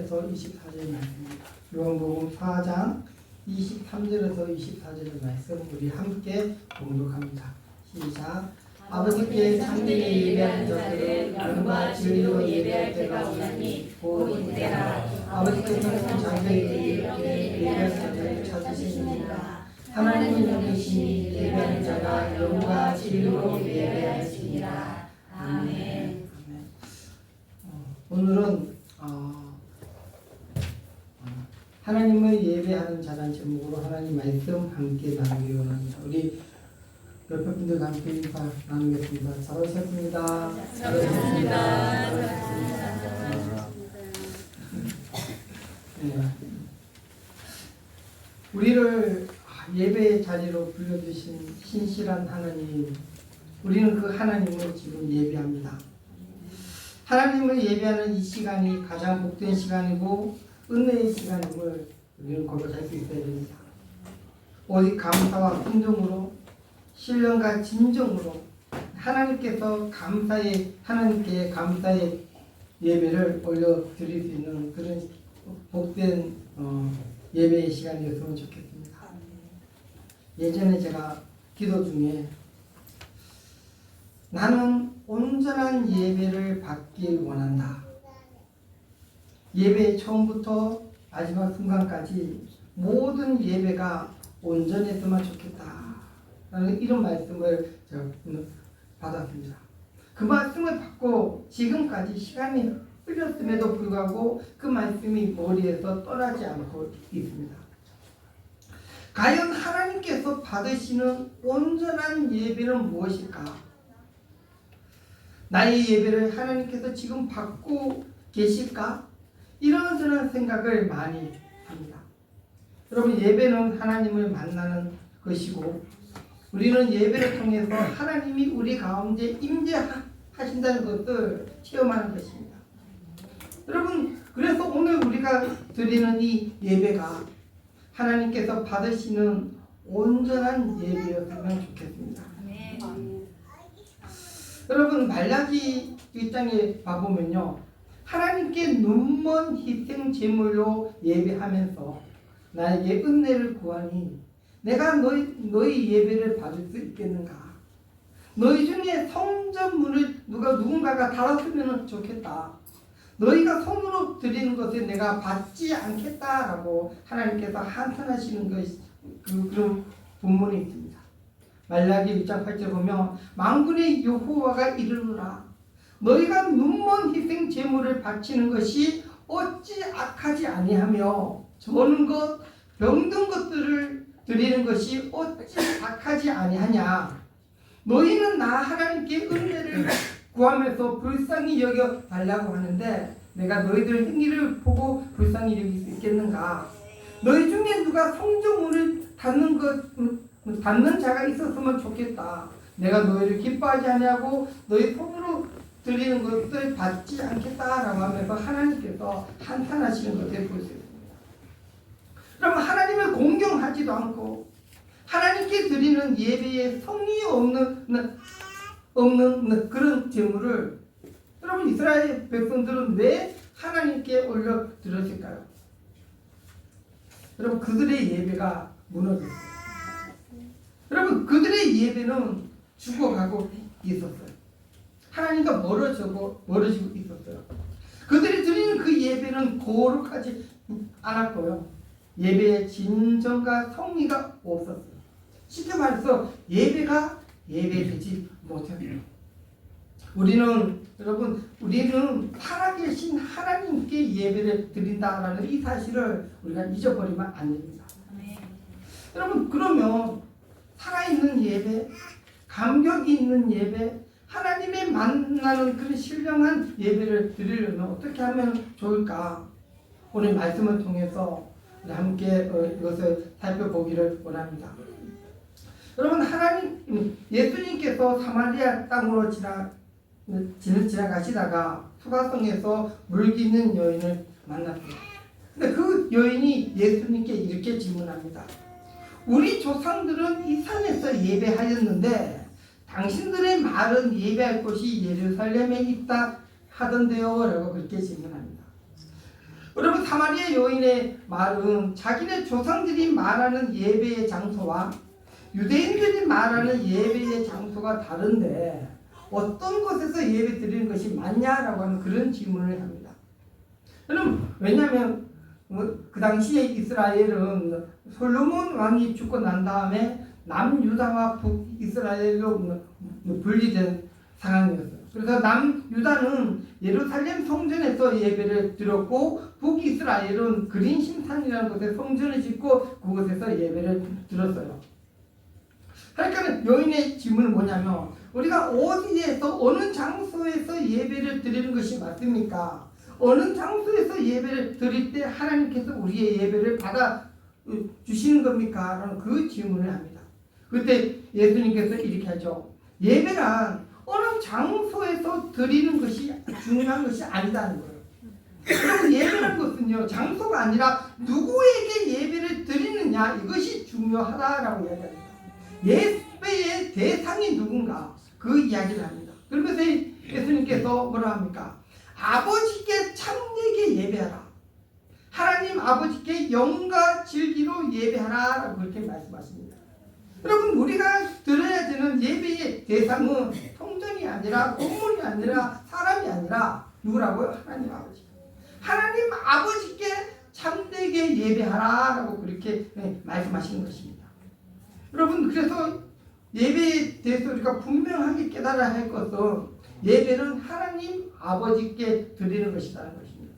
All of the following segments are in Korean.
23절에서 24절 말씀입니다. 요한복음 4장 23절에서 24절 말씀 우리 함께 봉독합니다. 시작. 아버지께 참되게 예배하는 자들은 영과 진리로 예배할 때가 오나니 곧 이때라. 아버지께서는 자기에게 예배할 자들을 찾으시느니라. 하나님은 영이시니 예배하는 자가 영과 진리로 예배할지니라. 아멘. 오늘은 하나님을 예배하는 자란 제목으로 하나님 말씀 함께 나누기 원합니다. 우리 옆에 분들과 함께 인사 나누겠습니다. 잘 오셨습니다. 잘 오셨습니다. 네. 우리를 예배의 자리로 불러주신 신실한 하나님, 우리는 그 하나님을 지금 예배합니다. 하나님을 예배하는 이 시간이 가장 복된 시간이고 은혜의 시간임을 우리는 고백할 수 있어야 됩니다. 오직 감사와 긍정으로 신령과 진정으로 하나님께서 하나님께 감사의 예배를 올려드릴 수 있는 그런 복된 예배의 시간이었으면 좋겠습니다. 예전에 제가 기도 중에 나는 온전한 예배를 받길 원한다. 예배의 처음부터 마지막 순간까지 모든 예배가 온전했으면 좋겠다. 라는 이런 말씀을 제가 받았습니다. 그 말씀을 받고 지금까지 시간이 흘렸음에도 불구하고 그 말씀이 머리에서 떠나지 않고 있습니다. 과연 하나님께서 받으시는 온전한 예배는 무엇일까? 나의 예배를 하나님께서 지금 받고 계실까? 이런저런 생각을 많이 합니다. 여러분, 예배는 하나님을 만나는 것이고 우리는 예배를 통해서 하나님이 우리 가운데 임재하신다는 것을 체험하는 것입니다. 여러분, 그래서 오늘 우리가 드리는 이 예배가 하나님께서 받으시는 온전한 예배였으면 좋겠습니다. 여러분, 말라기 1장에 봐보면요, 하나님께 눈먼 희생 제물로 예배하면서 나에게 은혜를 구하니 내가 너희 예배를 받을 수 있겠는가? 너희 중에 성전문을 누군가가 달았으면 좋겠다. 너희가 손으로 드리는 것을 내가 받지 않겠다라고 하나님께서 한탄하시는 그런 본문이 있습니다. 말라기 1장 8절 보면 만군의 여호와가 이르노라. 너희가 눈먼 희생 제물을 바치는 것이 어찌 악하지 아니하며 저는 것 병든 것들을 드리는 것이 어찌 악하지 아니하냐. 너희는 나 하나님께 은혜를 구하면서 불쌍히 여겨 달라고 하는데 내가 너희들 행위를 보고 불쌍히 여길 수 있겠는가? 너희 중에 누가 성전문을 닫는 자가 있었으면 좋겠다. 내가 너희를 기뻐하지 아니하고 너희 손으로 드리는 것을 받지 않겠다라고 하면서 하나님께서 한탄하시는 것을 볼 수 있습니다. 그러면 하나님을 공경하지도 않고 하나님께 드리는 예배에 성의 없는 그런 제물을 여러분, 이스라엘 백성들은 왜 하나님께 올려 드렸을까요? 여러분, 그들의 예배가 무너졌어요. 여러분, 그들의 예배는 죽어가고 있었어요. 하나님과 멀어지고 있었어요. 그들이 드리는 그 예배는 거룩하지 않았고요. 예배의 진정과 성의가 없었어요. 쉽게 말해서 예배가 예배되지 못합니다. 우리는 살아계신 하나님께 예배를 드린다라는 이 사실을 우리가 잊어버리면 안 됩니다. 여러분, 그러면 살아있는 예배, 감격이 있는 예배, 하나님의 만나는 그런 신령한 예배를 드리려면 어떻게 하면 좋을까? 오늘 말씀을 통해서 함께 이것을 살펴보기를 원합니다. 여러분, 예수님께서 사마리아 땅으로 지나가시다가 수가성에서 물기 있는 여인을 만났습니다. 근데 그 여인이 예수님께 이렇게 질문합니다. 우리 조상들은 이 산에서 예배하였는데 당신들의 말은 예배할 곳이 예루살렘에 있다 하던데요? 라고 그렇게 질문합니다. 여러분, 사마리아 여인의 말은 자기네 조상들이 말하는 예배의 장소와 유대인들이 말하는 예배의 장소가 다른데 어떤 곳에서 예배 드리는 것이 맞냐라고 하는 그런 질문을 합니다. 여러분, 왜냐하면 그 당시에 이스라엘은 솔로몬 왕이 죽고 난 다음에 남유다와 북이스라엘로 분리된 상황이었어요. 그래서 남유다는 예루살렘 성전에서 예배를 드렸고 북이스라엘은 그린심산이라는 곳에 성전을 짓고 그곳에서 예배를 드렸어요. 그러니까 여인의 질문은 뭐냐면 우리가 어디에서 어느 장소에서 예배를 드리는 것이 맞습니까? 어느 장소에서 예배를 드릴 때 하나님께서 우리의 예배를 받아 주시는 겁니까? 라는 그 질문을 합니다. 그때 예수님께서 이렇게 하죠. 예배란 어느 장소에서 드리는 것이 중요한 것이 아니다는 거예요. 그리고 예배라는 것은요, 장소가 아니라 누구에게 예배를 드리느냐, 이것이 중요하다라고 이야기합니다. 예배의 대상이 누군가, 그 이야기를 합니다. 그러면서 예수님께서 뭐라 합니까? 아버지께 참되게 예배하라. 하나님 아버지께 영과 진리로 예배하라 라고 그렇게 말씀하십니다. 여러분, 우리가 드려야 되는 예배의 대상은 성전이 아니라 건물이 아니라 사람이 아니라 누구라고요? 하나님 아버지. 하나님 아버지께 참되게 예배하라 라고 그렇게 말씀하시는 것입니다. 여러분, 그래서 예배에 대해서 우리가 분명하게 깨달아야 할 것은 예배는 하나님 아버지께 드리는 것이라는 것입니다.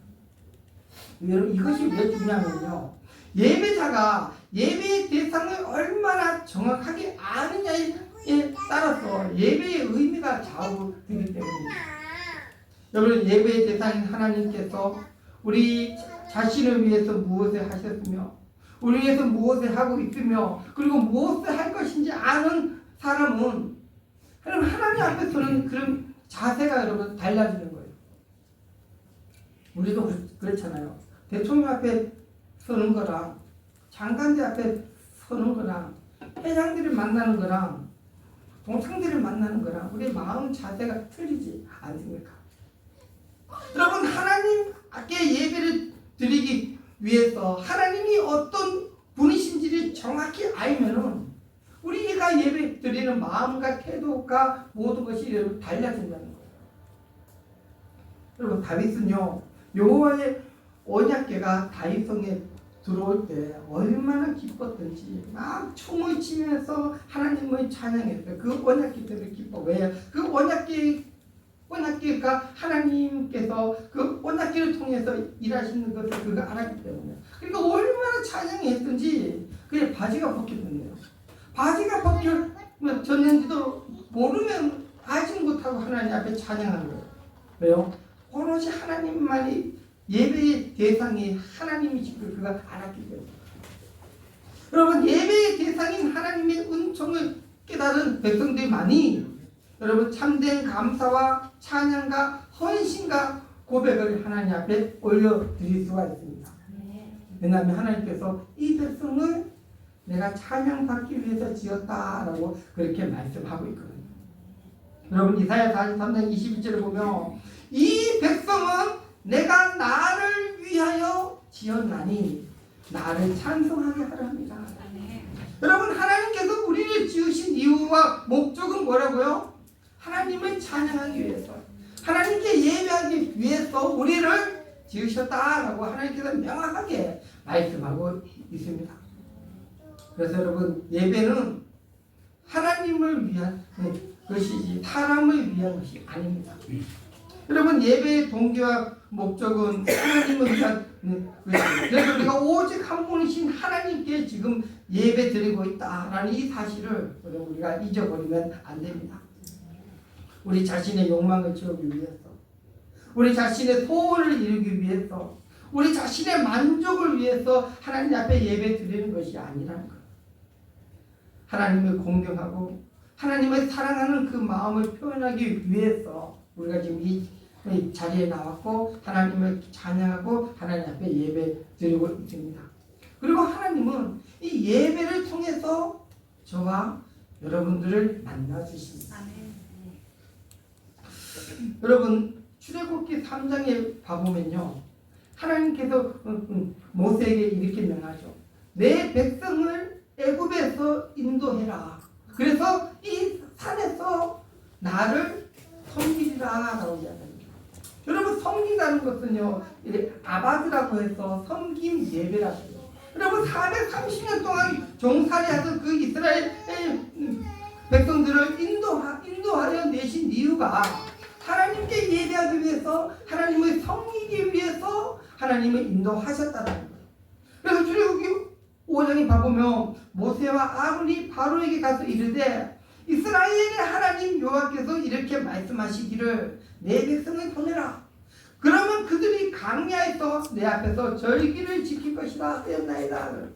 여러분, 이것이 왜 중요하면요, 예배자가 예배의 대상을 얼마나 정확하게 아느냐에 따라서 예배의 의미가 좌우되기 때문입니다. 여러분, 예배의 대상인 하나님께서 우리 자신을 위해서 무엇을 하셨으며 우리 위해서 무엇을 하고 있으며 그리고 무엇을 할 것인지 아는 사람은 하나님 앞에 서는 그런 자세가 여러분 달라지는 거예요. 우리도 그렇잖아요. 대통령 앞에 서는 거랑 장관들 앞에 서는 거랑 회장들을 만나는 거랑 동창들을 만나는 거랑 우리 마음 자세가 틀리지 않습니까? 여러분, 하나님께 예배를 드리기 위해서 하나님이 어떤 분이신지를 정확히 알면은 우리가 예배 드리는 마음과 태도가 모든 것이 달라진다는 거예요. 여러분, 다윗은요, 여호와의 언약궤가 다윗성에 들어올 때 얼마나 기뻤던지 막 춤을 치면서 하나님을 찬양했어요. 그 언약궤 때문에 기뻐. 왜요? 그 언약궤가 하나님께서 그 언약궤를 통해서 일하시는 것을 그가 알았기 때문에. 그러니까 얼마나 찬양했던지 그게 바지가 벗겼는데요. 바지가 벗겨졌는지도 모르면 아직 못하고 하나님 앞에 찬양하는 거예요. 왜요? 오롯이 하나님만이 예배의 대상이 하나님이시고 그가 알았기 때문에. 여러분, 예배의 대상인 하나님의 은총을 깨달은 백성들만이 여러분 참된 감사와 찬양과 헌신과 고백을 하나님 앞에 올려드릴 수가 있습니다. 왜냐하면 하나님께서 이 백성을 내가 찬양받기 위해서 지었다라고 그렇게 말씀하고 있거든요. 여러분, 이사야 43장 21절을 보면 이 백성은 내가 나를 위하여 지었나니 나를 찬송하게 하라 합니다. 여러분, 하나님께서 우리를 지으신 이유와 목적은 뭐라고요? 하나님을 찬양하기 위해서, 하나님께 예배하기 위해서 우리를 지으셨다라고 하나님께서 명확하게 말씀하고 있습니다. 그래서 여러분, 예배는 하나님을 위한 것이지 사람을 위한 것이 아닙니다. 여러분, 예배의 동기와 목적은 하나님을 위한 것입니다. 그래서 우리가 오직 한 분이신 하나님께 지금 예배 드리고 있다라는 이 사실을 여러분 우리가 잊어버리면 안 됩니다. 우리 자신의 욕망을 채우기 위해서, 우리 자신의 소원을 이루기 위해서, 우리 자신의 만족을 위해서 하나님 앞에 예배 드리는 것이 아니라는 거예요. 하나님을 공경하고 하나님을 사랑하는 그 마음을 표현하기 위해서 우리가 지금 이 자리에 나왔고 하나님을 찬양하고 하나님 앞에 예배 드리고 있습니다. 그리고 하나님은 이 예배를 통해서 저와 여러분들을 만나주십니다. 여러분, 출애굽기 3장에 봐보면요, 하나님께서 모세에게 이렇게 명하죠. 내 백성을 애굽에서 인도해라. 그래서 이 산에서 나를 섬기리라 라고 이야기합니다. 여러분, 섬기다는 것은요, 아바드라고 해서 섬김 예배라고 해요. 여러분, 430년 동안 종살이하던 그 이스라엘 백성들을 인도하여 내신 이유가 하나님께 예배하기 위해서, 하나님을 섬기기 위해서 하나님을 인도하셨다는 거예요. 그래서 출애굽기 5장에 봐보면 모세와 아론이 바로에게 가서 이르되 이스라엘의 하나님 여호와께서 이렇게 말씀하시기를 내 백성을 보내라. 그러면 그들이 광야에서 내 앞에서 절기를 지킬 것이라 하였나이다.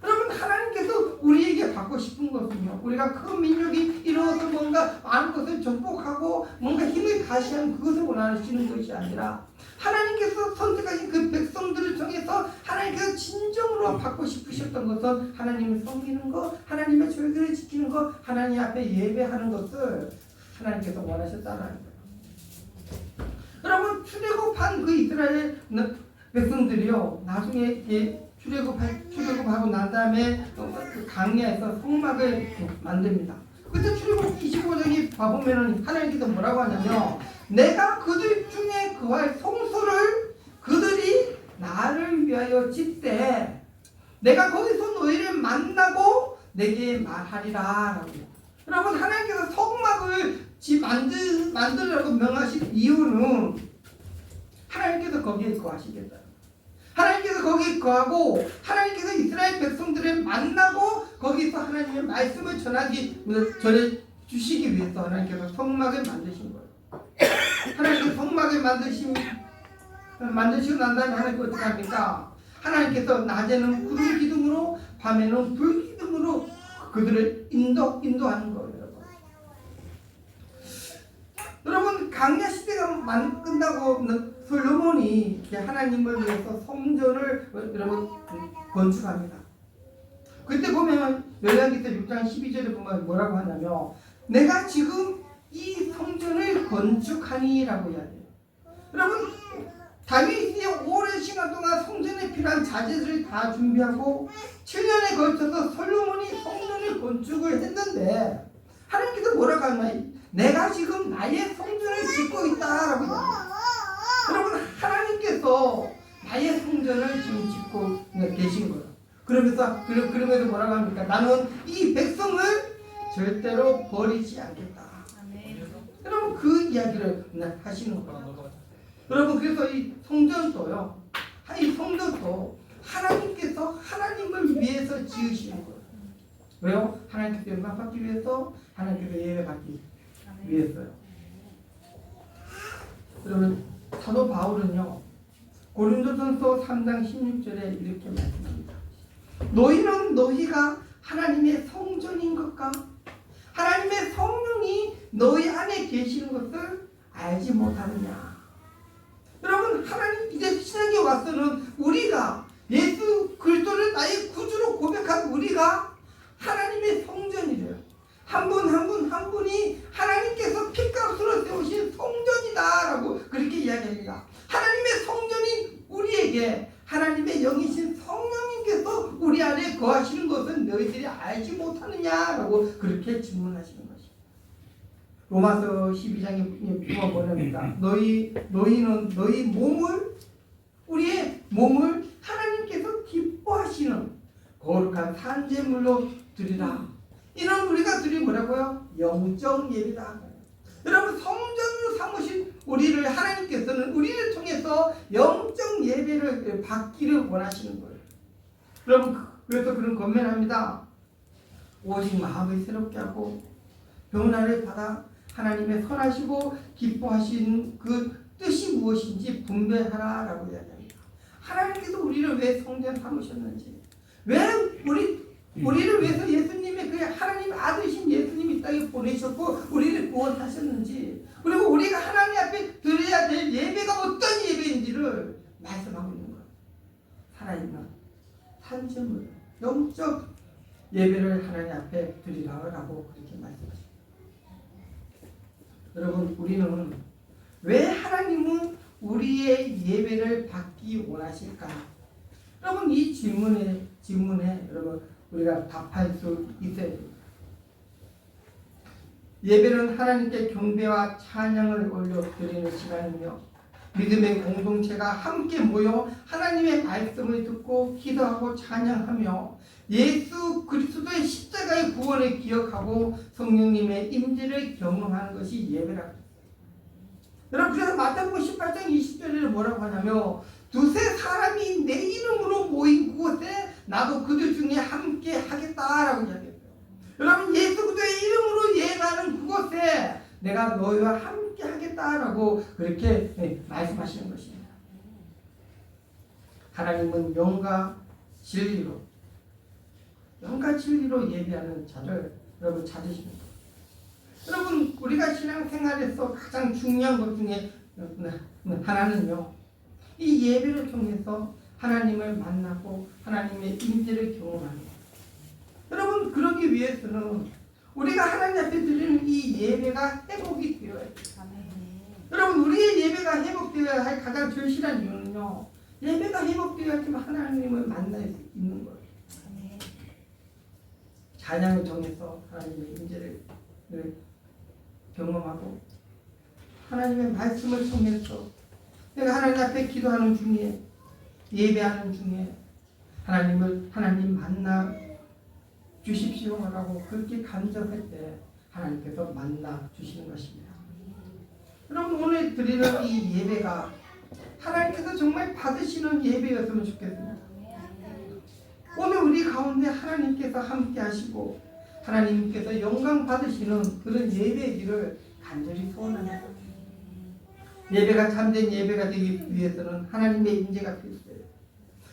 여러분, 하나님께서 우리에게 받고 싶은 것은요, 우리가 큰 민족이 이루어서 뭔가 많은 것을 정복하고 뭔가 힘을 가시하는 그것을 원하시는 것이 아니라 하나님께서 선택하신 그 백성들을 통해서 하나님께서 진정으로 받고 싶으셨던 것은 하나님을 섬기는 것, 하나님의 절기를 지키는 것, 하나님 앞에 예배하는 것을 하나님께서 원하셨다는 거예요. 여러분, 출애굽한 그 이스라엘 백성들이요, 나중에 출애굽하고 난 다음에 그 광야에서 성막을 만듭니다. 그때 출애굽 25장에 봐보면은 하나님께서 뭐라고 하냐면 내가 그들 중에 그할 성소를 그들이 나를 위하여 짓되 내가 거기서 너희를 만나고 내게 말하리라 라고. 여러분, 하나님께서 성막을 만들라고 명하신 이유는 하나님께서 거기에 거하시겠다. 하나님께서 거기에 거하고 하나님께서 이스라엘 백성들을 만나고 거기서 하나님의 말씀을 전해주시기 위해서 하나님께서 성막을 만드신 거예요. 하나님께서 성막을 만드시고 난 다음에 하나님께서 어떻게 합니까? 하나님께서 낮에는 구름 기둥으로 밤에는 불 기둥으로 그들을 인도하는 거예요. 여러분, 광야 시대가 끝나고 솔로몬이 하나님을 위해서 성전을 여러분 건축합니다. 그때 보면 열왕기서 6장 12절에 보면 뭐라고 하냐면 내가 지금 이 성전을 건축하니라고 이야기해요. 여러분, 다윗이 오랜 시간 동안 성전에 필요한 자재들을 다 준비하고 7년에 걸쳐서 솔로몬이 성전을 건축을 했는데 하나님께서 뭐라고 하냐면 내가 지금 나의 성전을 짓고 있다라고 이야기해요. 여러분, 하나님께서 나의 성전을 지금 짓고 계신 거예요. 그러면서 뭐라고 합니까? 나는 이 백성을 절대로 버리지 않겠다. 여러분, 그 이야기를 하시는 거예요. 여러분, 그래서 이 성전도요, 이 성전도 하나님께서 하나님을 위해서 지으시는 거예요. 왜요? 하나님께서 영광 받기 위해서, 하나님께서 예배 받기 위해서요. 여러분, 사도 바울은요, 고린도전서 3장 16절에 이렇게 말씀합니다. 너희는 너희가 하나님의 성전인 것과 하나님의 성령이 너희 안에 계시는 것을 알지 못하느냐. 여러분, 하나님 이제 신약에 와서는 우리가 예수 그리스도를 나의 구주로 고백한 우리가 하나님의 성전이래요. 한 분 분이 하나님께서 핏값으로 세우신 성전이다라고 그렇게 이야기합니다. 하나님의 성전인 우리에게 하나님의 영이신 성령님께서 우리 안에 거하시는 것은 너희들이 알지 못하느냐라고 그렇게 질문하시는 것이죠. 로마서 12장에 보면 뭐랍니까? 너희는 너희 몸을, 우리의 몸을 하나님께서 기뻐하시는 거룩한 산제물로 드리라. 이런 우리가 드린 뭐라고요? 영적 예배다. 여러분, 성전으로 삼으신 우리를 하나님께서는 우리를 통해서 영적 예배를 받기를 원하시는 거예요. 여러분, 그래서 그런 권면합니다. 오직 마음을 새롭게 하고 변화를 받아 하나님의 선하시고 기뻐하신 그 뜻이 무엇인지 분별하라라고 이야기합니다. 하나님께서 우리를 왜 성전 삼으셨는지, 왜 우리를 위해서 예수님의 그 하나님 아들이신 예수님이 이 땅에 보내셨고 우리를 구원하셨는지, 그리고 우리가 하나님 앞에 드려야 될 예배가 어떤 예배인지를 말씀하고 있는 거예요. 살아있는 산증을 영적 예배를 하나님 앞에 드리라고 그렇게 말씀하십니다. 여러분, 우리는 왜 하나님은 우리의 예배를 받기 원하실까? 여러분 이 질문에 여러분 우리가 답할 수 있어야 됩니다. 예배는 하나님께 경배와 찬양을 올려드리는 시간이며 믿음의 공동체가 함께 모여 하나님의 말씀을 듣고 기도하고 찬양하며 예수 그리스도의 십자가의 구원을 기억하고 성령님의 임재를 경험하는 것이 예배랍니다. 여러분 그래서 마태복음 18장 20절에 뭐라고 하냐면 두세 사람이 내 이름으로 모인 곳에 나도 그들 중에 함께 하겠다라고 이야기했어요. 여러분 예수 그리스도의 이름으로 예배하는 그곳에 내가 너희와 함께 하겠다라고 그렇게 말씀하시는 것입니다. 하나님은 영과 진리로 예배하는 자를 여러분 찾으십니다. 여러분 우리가 신앙생활에서 가장 중요한 것 중에 하나는요, 이 예배를 통해서 하나님을 만나고 하나님의 임재를 경험하는 것. 여러분 그러기 위해서는 우리가 하나님 앞에 드리는 이 예배가 회복이 되어야 돼요. 여러분 우리의 예배가 회복되어야 할 가장 절실한 이유는요, 예배가 회복되어야지만 하나님을 만날 수 있는 거예요. 찬양을 통해서 하나님의 임재를 경험하고 하나님의 말씀을 통해서 내가 하나님 앞에 기도하는 중에 예배하는 중에 하나님 만나 주십시오라고 그렇게 간절할 때 하나님께서 만나 주시는 것입니다. 여러분 오늘 드리는 이 예배가 하나님께서 정말 받으시는 예배였으면 좋겠습니다. 오늘 우리 가운데 하나님께서 함께 하시고 하나님께서 영광 받으시는 그런 예배이기를 간절히 소원합니다. 예배가 참된 예배가 되기 위해서는 하나님의 임재가 필수해요.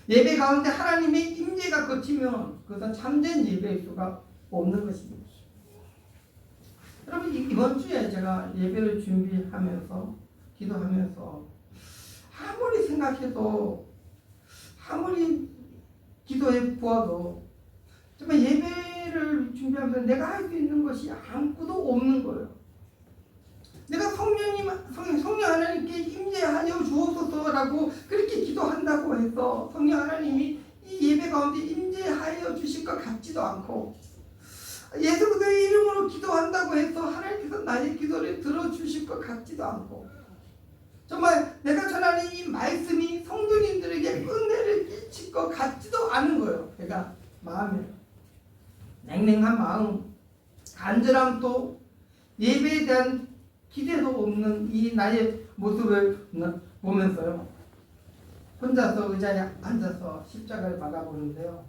예배 가운데 하나님의 임재가 거치면 그것은 참된 예배일 수가 없는 것입니다. 여러분 이번 주에 제가 예배를 준비하면서 기도하면서 아무리 생각해도 아무리 기도해 보아도 정말 예배를 준비하면서 내가 할 수 있는 것이 아무것도 없는 거예요. 내가 성령 하나님께 임재하여 주옵소서라고 그렇게 기도한다고 해서 성령 하나님이 이 예배 가운데 임재하여 주실 것 같지도 않고, 예수 그리스도의 이름으로 기도한다고 해서 하나님께서 나의 기도를 들어주실 것 같지도 않고, 정말 내가 전하는 이 말씀이 성도님들에게 은혜를 끼칠 것 같지도 않은 거예요. 제가 마음에 냉랭한 마음, 간절함도 예배에 대한 기대도 없는 이 나의 모습을 보면서요, 혼자서 의자에 앉아서 십자가를 바라보는데요,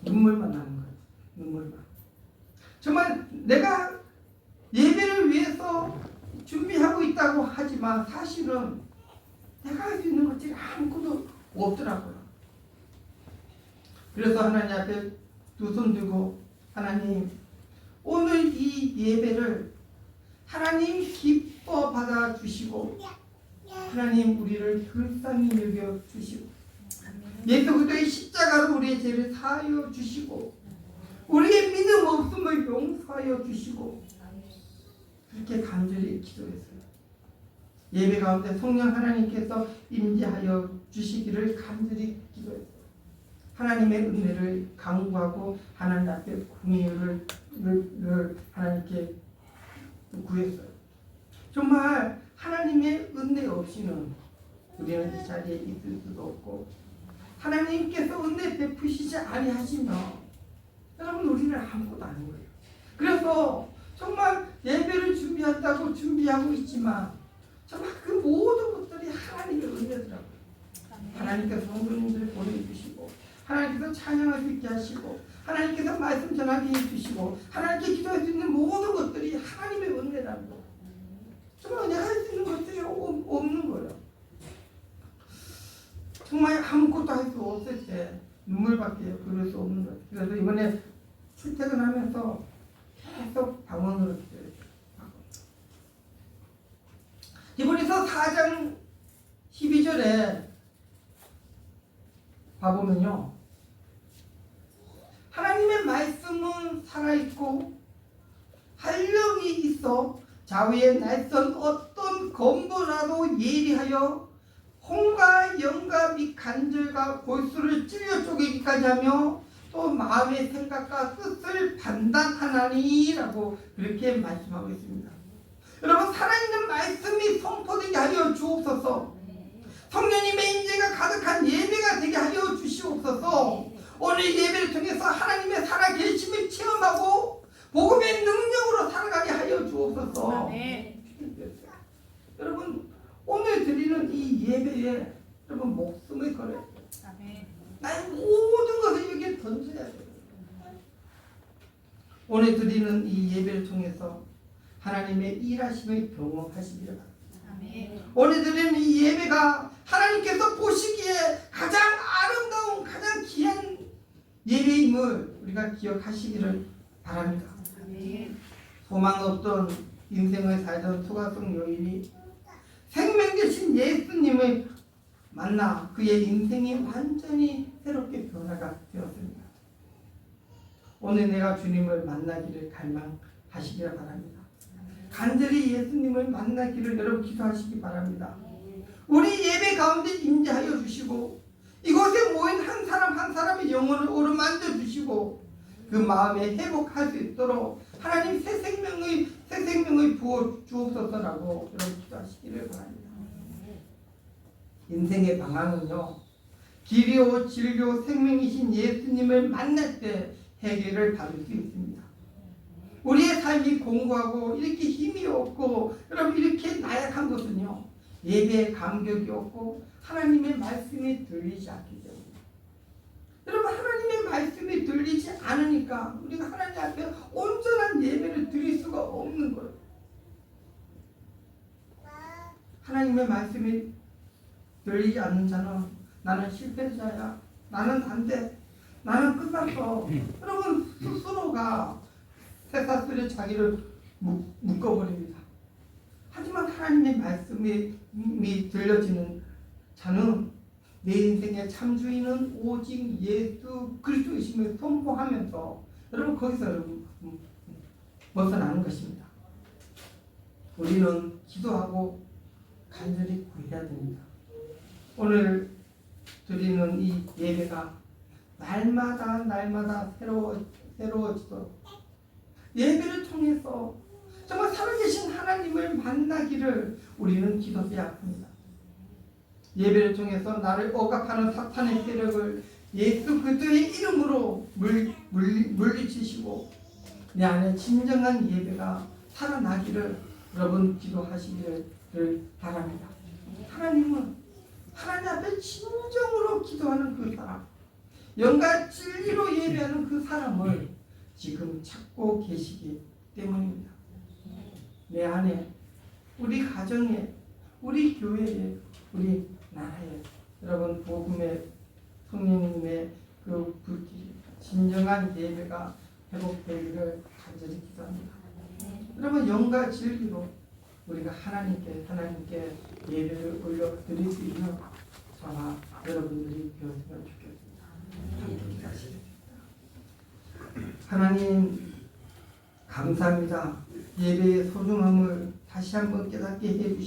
눈물만 나는 거예요. 눈물만. 정말 내가 예배를 위해서 준비하고 있다고 하지만 사실은 내가 할 수 있는 것들이 아무것도 없더라고요. 그래서 하나님 앞에 두 손 들고, 하나님 오늘 이 예배를 하나님 기뻐 받아 주시고 하나님 우리를 불쌍히 여겨 주시고 예수 그리스도의 십자가로 우리의 죄를 사하여 주시고 우리의 믿음 없음을 용서하여 주시고 그렇게 간절히 기도했어요. 예배 가운데 성령 하나님께서 임재하여 주시기를 간절히 기도했어요. 하나님의 은혜를 간구하고 하나님 앞에 궁유를 하나님께 구했어요. 정말 하나님의 은혜 없이는 우리는 이 자리에 있을 수도 없고, 하나님께서 은혜 베푸시지 아니하시면 여러분 우리는 아무것도 아닌 거예요. 그래서 정말 예배를 준비하고 있지만 정말 그 모든 것들이 하나님의 은혜더라고요. 하나님께서 성도님들을 보내주시고 하나님께서 찬양할 수 있게 하시고 하나님께서 말씀 전하게 해주시고 하나님께 기도할 수 있는 모든 것들이 하나님의 은혜라는 거예요. 정말 내가 할 수 있는 것들이 없는 거예요. 정말 아무것도 할 수 없을 때 눈물밖에 그럴 수 없는 거예요. 그래서 이번에 출퇴근하면서 계속 방언으로 기도했어요. 히브리서 4장 12절에 봐보면요, 하나님의 말씀은 살아있고 활력이 있어 좌우에 날선 어떤 건부라도 예리하여 홍과 영과 및 간절과 골수를 찔려 쪼개기까지 하며 또 마음의 생각과 뜻을 판단하나니라고 그렇게 말씀하고 있습니다. 여러분, 살아있는 말씀이 선포되게 하여 주옵소서. 성령님의 인재가 가득한 예배가 되게 하여 주시옵소서. 오늘 예배를 통해서 하나님의 살아계심을 체험하고 복음의 능력으로 살아가게 하여 주옵소서. 여러분, 오늘 드리는 이 예배에 여러분 목숨을 걸어야 돼요. 나의 모든 것을 여기에 던져야 돼요. 오늘 드리는 이 예배를 통해서 하나님의 일하심을 경험하시기를 바랍니다. 오늘 드리는 이 예배가 하나님께서 보시기에 가장 아름다운 가장 귀한 예배임을 우리가 기억하시기를 바랍니다. 소망 없던 인생을 살던 소가성 여인이 생명 되신 예수님을 만나 그의 인생이 완전히 새롭게 변화가 되었습니다. 오늘 내가 주님을 만나기를 갈망하시기를 바랍니다. 간절히 예수님을 만나기를 여러분 기도하시기 바랍니다. 우리 예배 가운데 임재하여 주시고 이곳에 모인 한 사람 한 사람의 영혼을 오르만져 주시고 그 마음에 회복할 수 있도록 하나님 새 생명의 부어 주옵소서라고 여러분 기도하시기를 바랍니다. 인생의 방향은요, 길이요 진리요 생명이신 예수님을 만날 때 해결을 받을 수 있습니다. 우리의 삶이 공고하고 이렇게 힘이 없고 여러분 이렇게 나약한 것은요, 예배에 감격이 없고 하나님의 말씀이 들리지 않기 때문에. 여러분, 하나님의 말씀이 들리지 않으니까 우리가 하나님 앞에 온전한 예배를 드릴 수가 없는 거예요. 하나님의 말씀이 들리지 않는 자는 나는 실패자야, 나는 안 돼, 나는 끝났어. 여러분, 스스로가 쇠사슬에 자기를 묶어버립니다. 하지만 하나님의 말씀이 들려지는 자는 내 인생의 참주인은 오직 예수 그리스도이심을 선포하면서 여러분 거기서 벗어나는 것입니다. 우리는 기도하고 간절히 구해야 됩니다. 오늘 드리는 이 예배가 날마다 새로워지도록 예배를 통해서 정말 살아계신 하나님을 만나기를 우리는 기도해야 합니다. 예배를 통해서 나를 억압하는 사탄의 세력을 예수 그리스도의 이름으로 물리치시고 내 안에 진정한 예배가 살아나기를 여러분 기도하시기를 바랍니다. 하나님은 하나님 앞에 진정으로 기도하는 그 사람, 영과 진리로 예배하는 그 사람을 지금 찾고 계시기 때문입니다. 내 안에, 우리 가정에, 우리 교회에, 우리 나라에 여러분 복음의 성령님의 그 불길이 진정한 예배가 회복되기를 간절히 기도합니다. 여러분, 영과 진리로 우리가 하나님께 예배를 올려드릴 수 있는 저와 여러분들이 되었으면 좋겠습니다. 하나님 감사합니다. 예배의 소중함을 다시 한번 깨닫게 해주시옵소서.